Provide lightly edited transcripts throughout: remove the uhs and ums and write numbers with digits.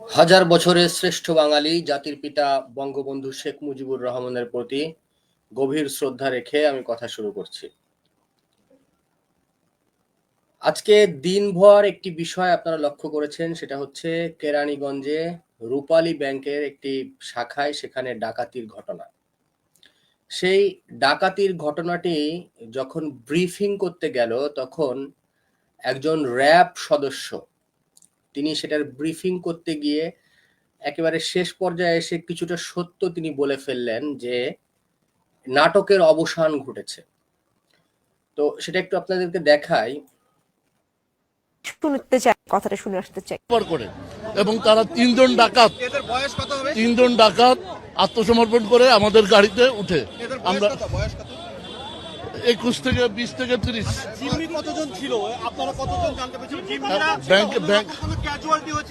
হাজার বছরের শ্রেষ্ঠ বাঙালি জাতির পিতা বঙ্গবন্ধু শেখ মুজিবুর রহমানের প্রতি গভীর শ্রদ্ধা রেখে আমি কথা শুরু করছি। আজকে দিনভর একটি বিষয় আপনারা লক্ষ্য করেছেন, সেটা হচ্ছে কেরানীগঞ্জে রূপালী ব্যাংকের একটি শাখায় সেখানে ডাকাতির ঘটনা। সেই ডাকাতির ঘটনাটি যখন ব্রিফিং করতে গেল, তখন একজন র্যাব সদস্য তিনি সেটার ব্রিফিং করতে গিয়ে একেবারে শেষ পর্যায়ে এসে কিছুটা সত্য তিনি বলে ফেললেন যে নাটকের অবসান ঘটেছে। তো সেটা একটু আপনাদেরকে দেখাই। শুনতে চাই, কথাটা শুনে আসতে চাই। করে এবং তারা তিনজন ডাকাত আত্মসমর্পণ করে আমাদের গাড়িতে উঠে আমরা 21 থেকে 20 থেকে 30 কতজন ছিল? আপনারা কতজন জানতে পেরেছেন? ব্যাংক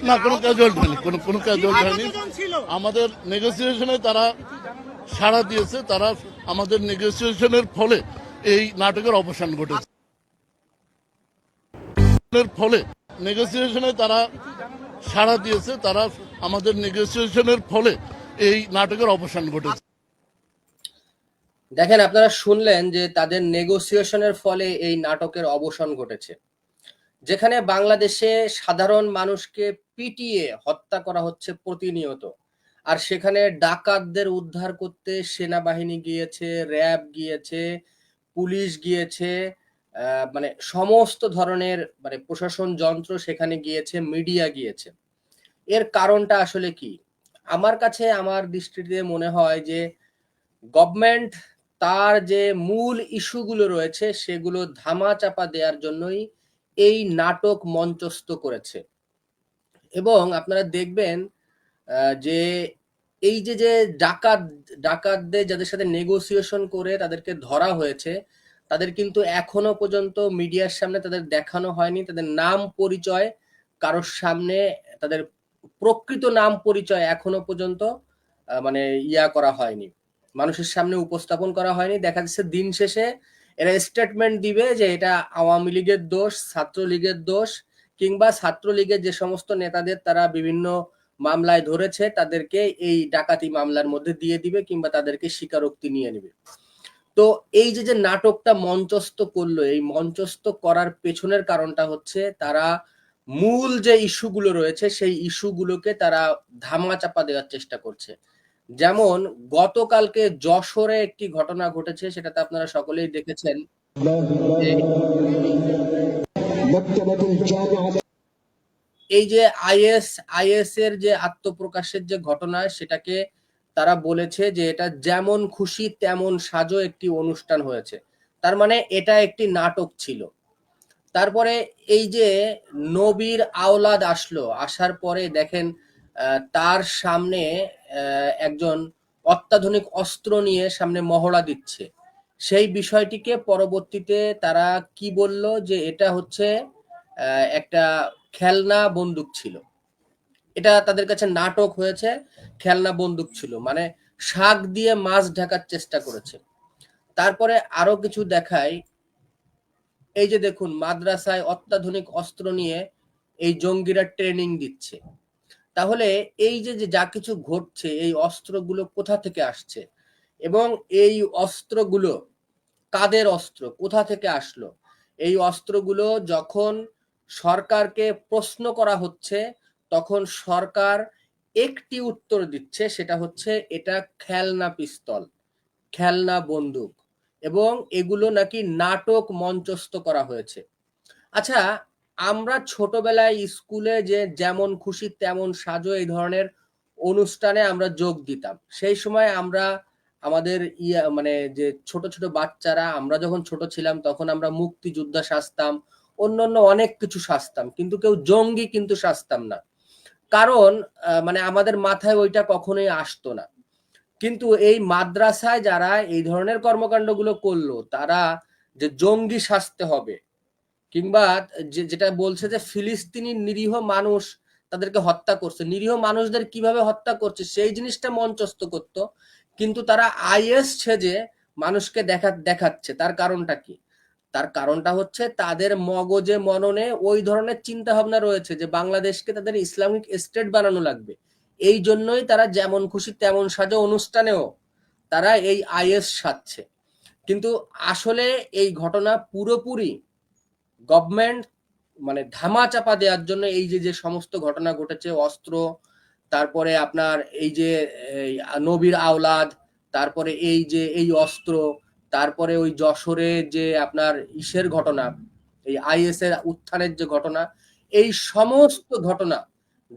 না, কোনো ক্যাজুয়ালিটি হয়নি, কোনো ক্যাজুয়ালিটি হয়নি। আমাদের নেগোসিয়েশনে তারা সাড়া দিয়েছে, তারা আমাদের নেগোসিয়েশনের ফলে এই নাটকের অবসান ঘটেছে। ফলে নেগোসিয়েশনে তারা সাড়া দিয়েছে, তারা আমাদের নেগোসিয়েশনের ফলে এই নাটকের অবসান ঘটেছে। দেখেন, আপনারা শুনলেন যে তাদের নেগোসিয়েশনের ফলে এই নাটকের অবসান ঘটেছে। যেখানে বাংলাদেশে সাধারণ মানুষকে পিটিয়ে হত্যা করা হচ্ছে প্রতিনিয়ত, আর সেখানে ডাকাতদের উদ্ধার করতে সেনাবাহিনী গিয়েছে, র্যাব গিয়েছে, পুলিশ গিয়েছে, মানে সমস্ত ধরনের মানে প্রশাসন যন্ত্র সেখানে গিয়েছে, মিডিয়া গিয়েছে। এর কারণটা আসলে কি? আমার কাছে, আমার দৃষ্টিতে মনে হয় যে গভর্নমেন্ট তার যে মূল ইস্যুগুলো রয়েছে সেগুলো ধামাচাপা দেওয়ার জন্যই এই নাটক মঞ্চস্থ করেছে। এবং আপনারা দেখবেন যে এই যে ডাকাতদের যাদের সাথে নেগোসিয়েশন করে তাদেরকে ধরা হয়েছে, তাদের কিন্তু এখনো পর্যন্ত মিডিয়ার সামনে তাদের দেখানো হয়নি, তাদের নাম পরিচয় কারোর সামনে, তাদের প্রকৃত নাম পরিচয় এখনো পর্যন্ত মানে করা হয়নি, মানুষের সামনে উপস্থাপন করা হয়নি। দেখা যাচ্ছে দিন শেষে এরা স্টেটমেন্ট দিবে যে এটা আওয়ামী লীগের দোষ, ছাত্রলীগের দোষ, কিংবা ছাত্রলীগের যে সমস্ত নেতাদের তারা বিভিন্ন মামলায় ধরেছে তাদেরকে এই ডাকাতি মামলার মধ্যে দিয়ে দিবে, কিংবা তাদেরকে স্বীকারোক্তি নিয়ে নেবে। তো এই যে নাটকটা মঞ্চস্থ করলো, এই মঞ্চস্থ করার পেছনের কারণটা হচ্ছে তারা মূল যে ইস্যুগুলো রয়েছে সেই ইস্যুগুলোকে তারা ধামাচাপা দেওয়ার চেষ্টা করছে। যেমন গতকালকে যশোরে একটি ঘটনা ঘটেছে, সেটাতে আপনারা সকলেই দেখেছেন। এই যে আইএস এর যে আত্মপ্রকাশের যে ঘটনা, সেটাকে তারা বলেছে যে এটা যেমন খুশি তেমন সাজো একটি অনুষ্ঠান হয়েছে, তার মানে এটা একটি নাটক ছিল। তারপরে এই যে নবীর আওলাদ আসলো, আসার পরে দেখেন তার সামনে একজন অত্যাধুনিক অস্ত্র নিয়ে সামনে মহড়া দিচ্ছে। সেই বিষয়টিকে পরবর্তীতে তারা কি বলল যে এটা হচ্ছে একটা খেলনা বন্দুক ছিল। এটা তাদের কাছে নাটক হয়েছে, খেলনা বন্দুক ছিল, মানে শাক দিয়ে মাছ ঢাকার চেষ্টা করেছে। তারপরে আরো কিছু দেখাই। এই যে দেখুন, মাদ্রাসায় অত্যাধুনিক অস্ত্র নিয়ে এই জঙ্গিরা ট্রেনিং দিচ্ছে। তাহলে এই যে যা কিছু ঘটছে, এই অস্ত্রগুলো কোথা থেকে আসছে এবং এই অস্ত্রগুলো কাদের অস্ত্র, কোথা থেকে আসলো? এই অস্ত্রগুলো যখন সরকারকে প্রশ্ন করা হচ্ছে, তখন সরকার একটি উত্তর দিচ্ছে, সেটা হচ্ছে এটা খেলনা পিস্তল, খেলনা বন্দুক, এবং এগুলো নাকি নাটক মঞ্চস্থ করা হয়েছে। আচ্ছা, আমরা ছোটবেলায় স্কুলে যে যেমন খুশি তেমন সাজো এই ধরনের অনুষ্ঠানে আমরা যোগ দিতাম। সেই সময় আমরা আমাদের মানে যে ছোট ছোট বাচ্চারা, আমরা যখন ছোট ছিলাম তখন আমরা মুক্তিযোদ্ধা সাজতাম, অন্যান্য অনেক কিছু সাজতাম, কিন্তু কেউ জঙ্গি কিন্তু সাজতাম না। কারণ মানে আমাদের মাথায় ওইটা কখনোই আসতো না। কিন্তু এই মাদ্রাসায় যারা এই ধরনের কর্মকাণ্ডগুলো করলো, তারা যে জঙ্গি সাজতে হবে, কিংবা যেটা বলছে যে ফিলিস্তিনি নিরীহ মানুষ তাদেরকে হত্যা করছে, নিরীহ মানুষদের কিভাবে হত্যা করছে সেই জিনিসটা মঞ্চস্থ করতো, কিন্তু তারা আইএস সেজে মানুষকে দেখাচ্ছে। তার কারণটা কি? তার কারণটা হচ্ছে তাদের মগজে মননে ওই ধরনের চিন্তা ভাবনা রয়েছে যে বাংলাদেশকে তাদের ইসলামিক স্টেট বানানো লাগবে। এই জন্যই তারা যেমন খুশি তেমন সাজো অনুষ্ঠানেও তারা এই আইএস সাজছে। কিন্তু আসলে এই ঘটনা পুরোপুরি গভর্নমেন্ট মানে ধামা চাপা দেওয়ার জন্য এই যে যে সমস্ত ঘটনা ঘটেছে, অস্ত্র, তারপরে আপনার এই যে নবীর আওলাদ, তারপরে এই যে এই অস্ত্র, তারপরে ওই যশোরে যে আপনার ইসের ঘটনা, এই আইএস এর উত্থানের যে ঘটনা, এই সমস্ত ঘটনা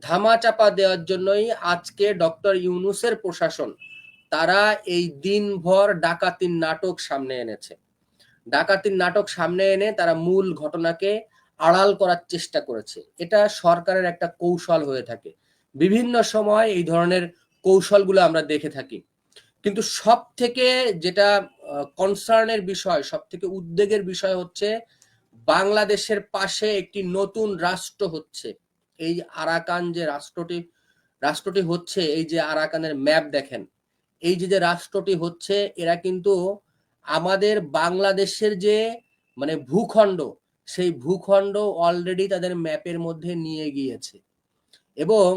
ধামা চাপা দেওয়ার জন্যই আজকে ডক্টর ইউনূসের প্রশাসন তারা এই দিনভর ডাকাতির নাটক সামনে এনেছে। ডাকাতির নাটক সামনে এনে তারা মূল ঘটনাকে আড়াল করার চেষ্টা করেছে। এটা সরকারের একটা কৌশল হয়ে থাকে, বিভিন্ন সময় এই ধরনের কৌশলগুলো আমরা দেখে থাকি। কিন্তু সব থেকে যেটা কনসার্নের বিষয়, সব থেকে উদ্বেগের বিষয় হচ্ছে বাংলাদেশের পাশে একটি নতুন রাষ্ট্র হচ্ছে। এই আরাকান যে রাষ্ট্রটি হচ্ছে, এই যে আরাকানের ম্যাপ দেখেন, এই যে রাষ্ট্রটি হচ্ছে, এরা কিন্তু আমাদের বাংলাদেশের যে মানে ভূখণ্ড, সেই ভূখণ্ড অলরেডি তাদের ম্যাপের মধ্যে নিয়ে গিয়েছে। এবং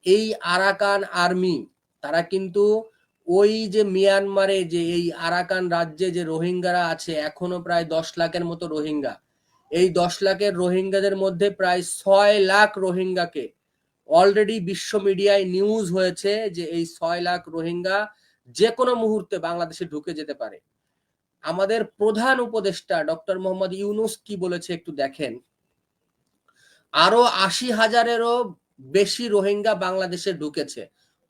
এই আরাকান আর্মি তারা কিন্তু ওই যে মিয়ানমারে যে এই আরাকান রাজ্যে যে রোহিঙ্গারা আছে, এখনো প্রায় 10 লাখের মতো রোহিঙ্গা, এই 10 লাখের রোহিঙ্গাদের মধ্যে প্রায় 6 লাখ রোহিঙ্গাকে অলরেডি বিশ্ব মিডিয়ায় নিউজ হয়েছে যে এই 6 লাখ রোহিঙ্গা যে কোনো মুহূর্তে বাংলাদেশে ঢুকে যেতে পারে। আমাদের প্রধান উপদেষ্টা ডক্টর মোহাম্মদ ইউনূস কি বলেছে একটু দেখেন। আরো 80,000-এরও বেশি রোহিঙ্গা বাংলাদেশে ঢুকেছে,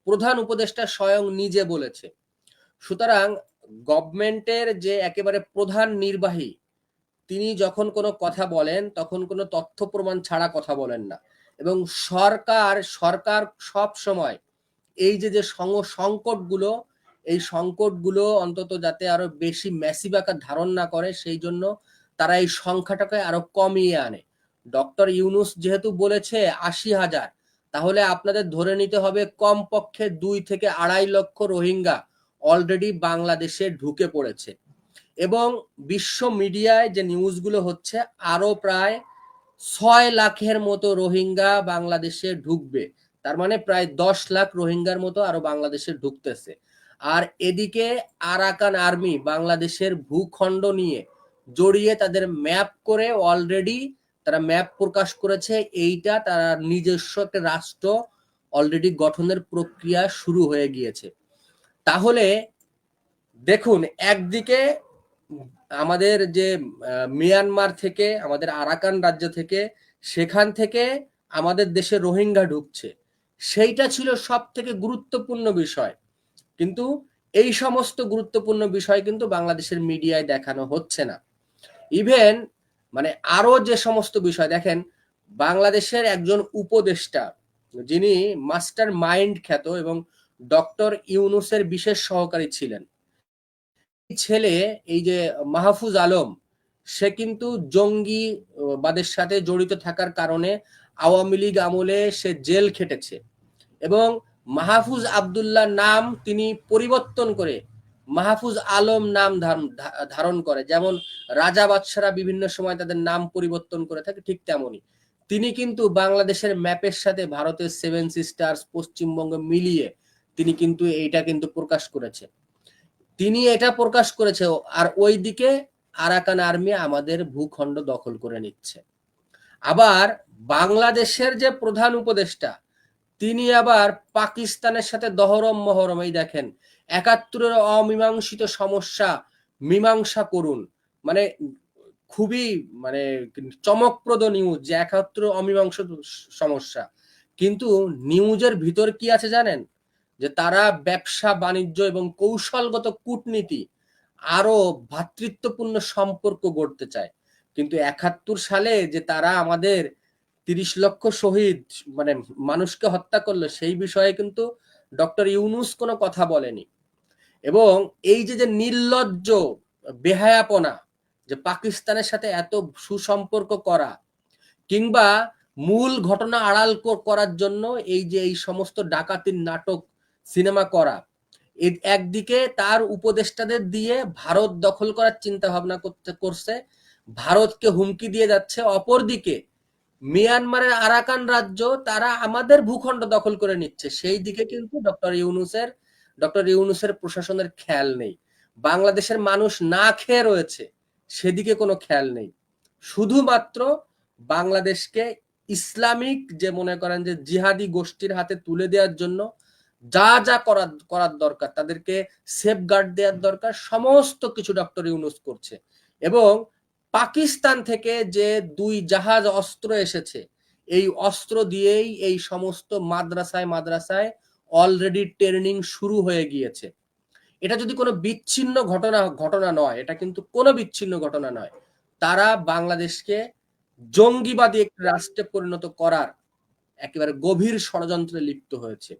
প্রধান উপদেষ্টা স্বয়ং নিজে বলেছে। সুতরাং গভর্নমেন্টের যে একেবারে প্রধান নির্বাহী, তিনি যখন কোনো কথা বলেন তখন কোনো তথ্য প্রমাণ ছাড়া কথা বলেন না। এবং সরকার সব সময় এই যে যে সংকটগুলো, এই সংকটগুলো অন্তত যাতে আরো বেশি ম্যাসিভ আকার ধারণ না করে, সেই জন্য তারা এই সংখ্যাটাকে আরো কমিয়ে আনে। ডক্টর ইউনূস যেহেতু বলেছে 80,000, তাহলে আপনাদের ধরে নিতে হবে কমপক্ষে 2 থেকে 2.5 লক্ষ রোহিঙ্গা অলরেডি বাংলাদেশে ঢুকে পড়েছে। এবং বিশ্ব মিডিয়ায় যে নিউজগুলো হচ্ছে আরো প্রায় 6 লাখের মতো রোহিঙ্গা বাংলাদেশে ঢুকবে। তার মানে প্রায় 10 লাখ রোহিঙ্গার মতো আরো বাংলাদেশে ঢুকতেছে। আর এদিকে আরাকান আর্মি বাংলাদেশের ভূখণ্ড নিয়ে জড়িয়ে তাদের ম্যাপ করে অলরেডি তারা ম্যাপ প্রকাশ করেছে। এইটা তারা নিজস্ব একটা রাষ্ট্র অলরেডি গঠনের প্রক্রিয়া শুরু হয়ে গিয়েছে। তাহলে দেখুন, একদিকে আমাদের যে মিয়ানমার থেকে, আমাদের আরাকান রাজ্য থেকে, সেখান থেকে আমাদের দেশে রোহিঙ্গা ঢুকছে, সেইটা ছিল সব থেকে গুরুত্বপূর্ণ বিষয়। কিন্তু এই সমস্ত গুরুত্বপূর্ণ বিষয় কিন্তু বাংলাদেশের মিডিয়ায় দেখানো হচ্ছে না। ইভেন মানে আরো যে সমস্ত বিষয় দেখেন, বাংলাদেশের একজন উপদেষ্টা যিনি মাস্টার মাইন্ড খ্যাত এবং ডক্টর ইউনূসের বিশেষ সহকারী ছিলেন, ছেলে এই যে মাহফুজ আলম, সে কিন্তু জঙ্গিবাদের সাথে জড়িত থাকার কারণে আওয়ামী লীগ আমলে সে জেল খেটেছে। এবং মাহফুজ আব্দুল্লাহ নাম তিনি পরিবর্তন করে মাহফুজ আলম নাম ধারণ করে। যেমন রাজা বাদশারা বিভিন্ন সময় তাদের নাম পরিবর্তন করে থাকে, ঠিক তেমনই তিনি কিন্তু বাংলাদেশের ম্যাপের সাথে ভারতের 7 সিস্টার্স, পশ্চিমবঙ্গ মিলিয়ে তিনি কিন্তু এইটা কিন্তু প্রকাশ করেছে। আর ওইদিকে আরাকান আর্মি আমাদের ভূখণ্ড দখল করে নিচ্ছে। আবার বাংলাদেশের যে প্রধান উপদেষ্টা, তিনি আবার পাকিস্তানের সাথে দহরম মহরম, এই দেখেন 71-এর অমীমাংসিত সমস্যা মীমাংসা করুন, মানে খুবই মানে চমকপ্রদ নিউজ যে 71 অমীমাংসিত সমস্যা। কিন্তু নিউজের ভিতর কি আছে জানেন? যে তারা ব্যবসা বাণিজ্য এবং কৌশলগত কূটনীতি আরো ভ্রাতৃত্বপূর্ণ সম্পর্ক গড়তে চায়। কিন্তু 71 সালে যে তারা আমাদের 30 লক্ষ শহীদ মানে মানুষকে হত্যা করলো, সেই বিষয়ে কিন্তু ডক্টর ইউনূস কোনো কথা বলেনি। এবং এই যে নির্লজ্জ বেহায়াপনা, যে পাকিস্তানের সাথে এত সুসম্পর্ক করা কিংবা মূল ঘটনা আড়াল করার জন্য এই যে এই সমস্ত ডাকাতির নাটক সিনেমা করা, একদিকে তার উপদেষ্টাদের দিয়ে ভারত দখল করার চিন্তা ভাবনা করছে, ভারতকে হুমকি দিয়ে যাচ্ছে, অপরদিকে মিয়ানমারের আরাকান রাজ্য তারা আমাদের ভূখণ্ড দখল করে নিচ্ছে, সেই দিকে কিন্তু ডক্টর ইউনূসের প্রশাসনের খেয়াল নেই। বাংলাদেশের মানুষ না খেয়ে রয়েছে, সেদিকে কোনো খেয়াল নেই। শুধুমাত্র বাংলাদেশকে ইসলামিক যে মনে করেন যে জিহাদি গোষ্ঠীর হাতে তুলে দেওয়ার জন্য যা যা করার দরকার, তাদেরকে সেফগার্ড দেওয়ার দরকার, সমস্ত কিছু ডক্টর ইউনূস করছে। এবং পাকিস্তান থেকে যে 2 জাহাজ অস্ত্র এসেছে, এই অস্ত্র দিয়েই এই সমস্ত মাদ্রাসায় অলরেডি ট্রেনিং শুরু হয়ে গিয়েছে। এটা যদি কোনো বিচ্ছিন্ন ঘটনা নয়, এটা কিন্তু কোনো বিচ্ছিন্ন ঘটনা নয়। তারা বাংলাদেশকে জঙ্গিবাদী একটি রাষ্ট্রে পরিণত করার একেবারে গভীর ষড়যন্ত্রে লিপ্ত হয়েছে।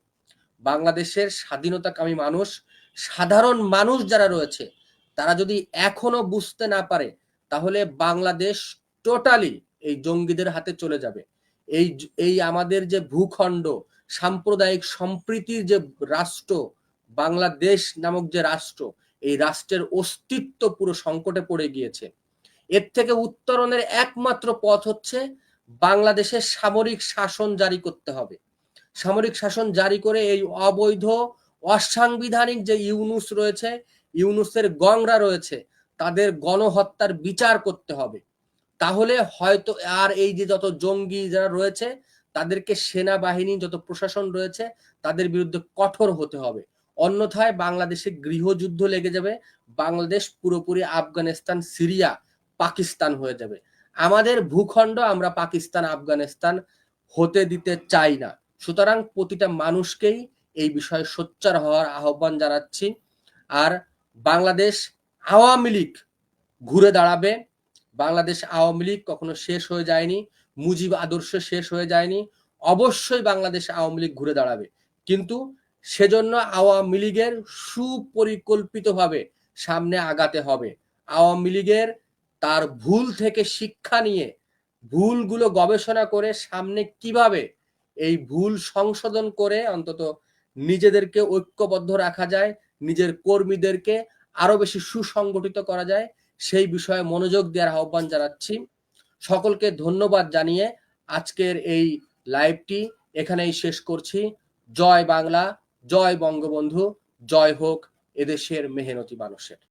বাংলাদেশের স্বাধীনতাকামী মানুষ, সাধারণ মানুষ যারা রয়েছে, তারা যদি এখনো বুঝতে না পারে, তাহলে বাংলাদেশ টোটালি এই জঙ্গিদের হাতে চলে যাবে। এই আমাদের যে ভূখণ্ড, সাম্প্রদায়িক সম্প্রীতির যে রাষ্ট্র, বাংলাদেশ নামক যে রাষ্ট্র, এই রাষ্ট্রের অস্তিত্ব পুরো সংকটে পড়ে গিয়েছে। এর থেকে উত্তরণের একমাত্র পথ হচ্ছে বাংলাদেশের সামরিক শাসন জারি করতে হবে। সামরিক শাসন জারি করে এই অবৈধ অসাংবিধানিক যে ইউনূস রয়েছে, ইউনূসের গংরা রয়েছে, তাদের গণহত্যার বিচার করতে হবে। তাহলে হয়তো আর এই যে যত জঙ্গি যারা রয়েছে, তাদেরকে সেনাবাহিনী, যত প্রশাসন রয়েছে, তাদের বিরুদ্ধে কঠোর হতে হবে। অন্যথায় বাংলাদেশে গৃহযুদ্ধ লেগে যাবে, বাংলাদেশ পুরোপুরি আফগানিস্তান, সিরিয়া, পাকিস্তান হয়ে যাবে। আমাদের ভূখণ্ড আমরা পাকিস্তান, আফগানিস্তান হতে দিতে চাই না। সুতরাং প্রতিটা মানুষকেই এই বিষয়ে সোচ্চার হওয়ার আহ্বান জানাচ্ছি। আর বাংলাদেশ আওয়ামী লীগ ঘুরে দাঁড়াবে। বাংলাদেশ আওয়ামী লীগ কখনো শেষ হয়ে যায়নি, মুজিব আদর্শ শেষ হয়ে যায়নি। অবশ্যই বাংলাদেশ আওয়ামী লীগ ঘুরে দাঁড়াবে, কিন্তু সেজন্য আওয়ামী লীগের সুপরিকল্পিতভাবে সামনে আগাতে হবে। আওয়ামী লীগের তার ভুল থেকে শিক্ষা নিয়ে, ভুলগুলো গবেষণা করে সামনে কিভাবে এই ভুল সংশোধন করে অন্তত নিজেদেরকে ঐক্যবদ্ধ রাখা যায়, নিজের কর্মীদেরকে আরো বেশি সুসংগঠিত করা যায়, সেই বিষয়ে মনোযোগ দেওয়ার আহ্বান জানাচ্ছি। সকলকে ধন্যবাদ জানিয়ে আজকের এই লাইভটি এখানেই শেষ করছি। জয় বাংলা, জয় বঙ্গবন্ধু, জয় হোক এদেশের মেহনতি মানুষের।